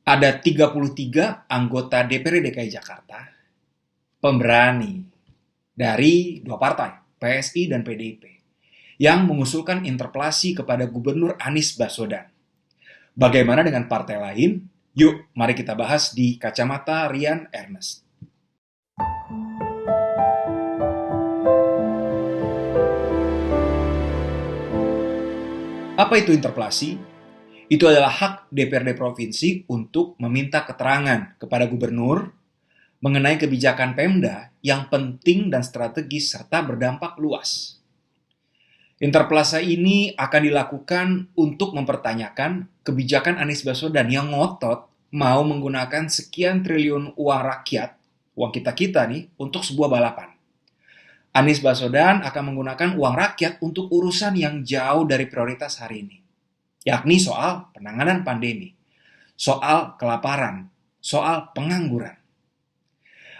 Ada 33 anggota DPRD DKI Jakarta, pemberani dari dua partai, PSI dan PDIP, yang mengusulkan interpelasi kepada Gubernur Anies Baswedan. Bagaimana dengan partai lain? Yuk, mari kita bahas di Kacamata Rian Ernest. Apa itu interpelasi? Itu adalah hak DPRD provinsi untuk meminta keterangan kepada gubernur mengenai kebijakan Pemda yang penting dan strategis serta berdampak luas. Interpelasi ini akan dilakukan untuk mempertanyakan kebijakan Anies Baswedan yang ngotot mau menggunakan sekian triliun uang rakyat, uang kita-kita nih, untuk sebuah balapan. Anies Baswedan akan menggunakan uang rakyat untuk urusan yang jauh dari prioritas hari ini, yakni soal penanganan pandemi, soal kelaparan, soal pengangguran.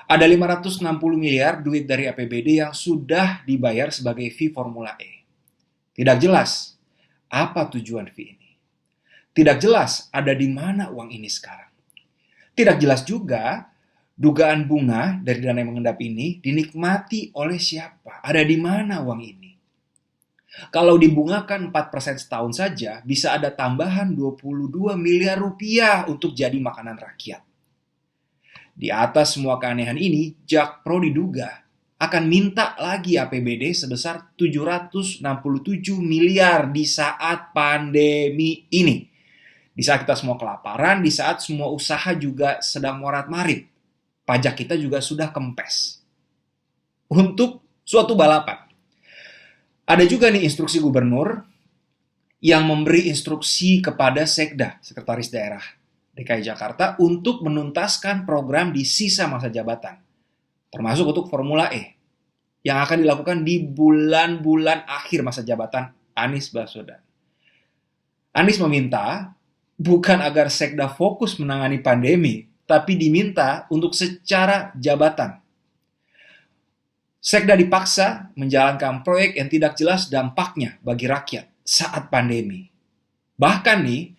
Ada 560 miliar duit dari APBD yang sudah dibayar sebagai fee Formula E. Tidak jelas apa tujuan fee ini. Tidak jelas ada di mana uang ini sekarang. Tidak jelas juga dugaan bunga dari dana yang mengendap ini dinikmati oleh siapa? Ada di mana uang ini? Kalau dibungakan 4% setahun saja, bisa ada tambahan 22 miliar rupiah untuk jadi makanan rakyat. Di atas semua keanehan ini, Jakpro diduga akan minta lagi APBD sebesar 767 miliar di saat pandemi ini. Di saat kita semua kelaparan, di saat semua usaha juga sedang morat-marit. Pajak kita juga sudah kempes. Untuk suatu balapan. Ada juga nih instruksi gubernur yang memberi instruksi kepada Sekda, Sekretaris Daerah DKI Jakarta, untuk menuntaskan program di sisa masa jabatan, termasuk untuk Formula E, yang akan dilakukan di bulan-bulan akhir masa jabatan Anies Baswedan. Anies meminta bukan agar Sekda fokus menangani pandemi, tapi diminta untuk secara jabatan. Sekda dipaksa menjalankan proyek yang tidak jelas dampaknya bagi rakyat saat pandemi. Bahkan nih,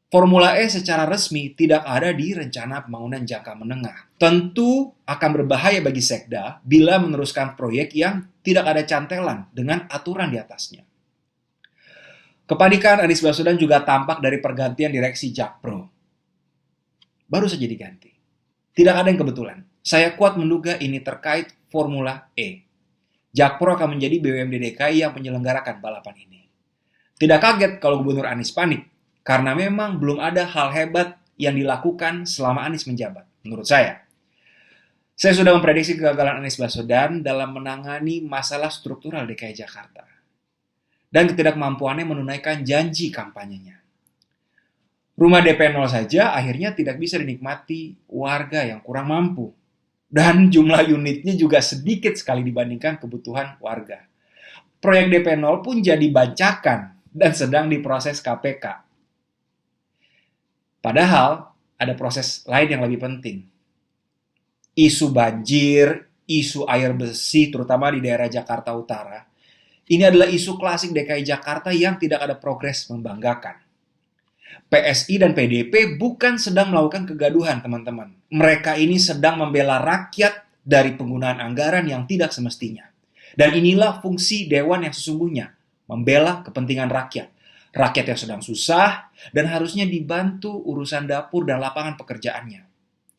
Formula E secara resmi tidak ada di rencana pembangunan jangka menengah. Tentu akan berbahaya bagi Sekda bila meneruskan proyek yang tidak ada cantelan dengan aturan di atasnya. Kepanikan Anies Baswedan juga tampak dari pergantian direksi Jakpro. Baru saja diganti. Tidak ada yang kebetulan. Saya kuat menduga ini terkait Formula E. Jakpro akan menjadi BUMD DKI yang menyelenggarakan balapan ini. Tidak kaget kalau Gubernur Anies panik, karena memang belum ada hal hebat yang dilakukan selama Anies menjabat, menurut saya. Saya sudah memprediksi kegagalan Anies Baswedan dalam menangani masalah struktural DKI Jakarta dan ketidakmampuannya menunaikan janji kampanyenya. Rumah DP 0 saja akhirnya tidak bisa dinikmati warga yang kurang mampu. Dan jumlah unitnya juga sedikit sekali dibandingkan kebutuhan warga. Proyek DP 0 pun jadi bancakan dan sedang diproses KPK. Padahal ada proses lain yang lebih penting. Isu banjir, isu air bersih terutama di daerah Jakarta Utara. Ini adalah isu klasik DKI Jakarta yang tidak ada progres membanggakan. PSI dan PDIP bukan sedang melakukan kegaduhan, teman-teman. Mereka ini sedang membela rakyat dari penggunaan anggaran yang tidak semestinya. Dan inilah fungsi Dewan yang sesungguhnya, membela kepentingan rakyat. Rakyat yang sedang susah dan harusnya dibantu urusan dapur dan lapangan pekerjaannya.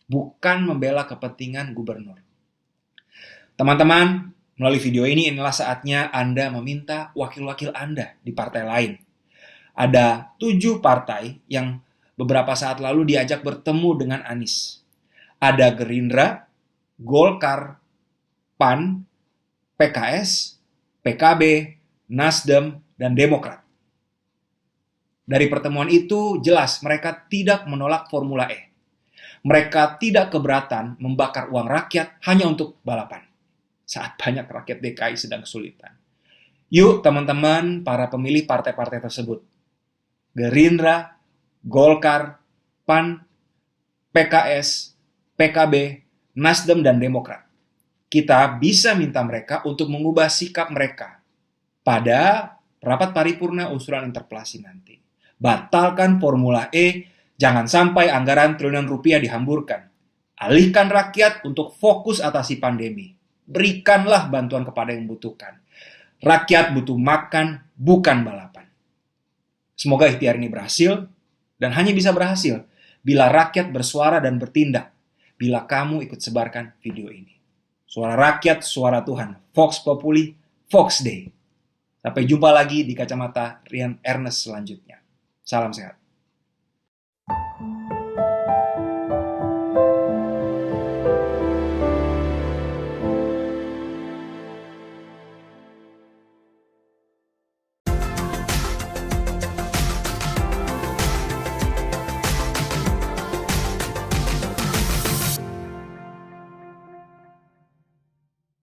Bukan membela kepentingan gubernur. Teman-teman, melalui video ini inilah saatnya Anda meminta wakil-wakil Anda di partai lain. Ada 7 partai yang beberapa saat lalu diajak bertemu dengan Anies. Ada Gerindra, Golkar, PAN, PKS, PKB, Nasdem, dan Demokrat. Dari pertemuan itu jelas mereka tidak menolak Formula E. Mereka tidak keberatan membakar uang rakyat hanya untuk balapan. Saat banyak rakyat DKI sedang kesulitan. Yuk teman-teman para pemilih partai-partai tersebut. Gerindra, Golkar, PAN, PKS, PKB, Nasdem, dan Demokrat. Kita bisa minta mereka untuk mengubah sikap mereka pada rapat paripurna usulan interpelasi nanti. Batalkan Formula E, Jangan sampai anggaran triliunan rupiah dihamburkan. Alihkan rakyat untuk fokus atasi pandemi. Berikanlah bantuan kepada yang membutuhkan. Rakyat butuh makan, bukan balapan. Semoga ikhtiar ini berhasil, dan hanya bisa berhasil bila rakyat bersuara dan bertindak, bila kamu ikut sebarkan video ini. Suara rakyat, suara Tuhan. Vox Populi, Vox Dei. Sampai jumpa lagi di Kacamata Rian Ernest selanjutnya. Salam sehat.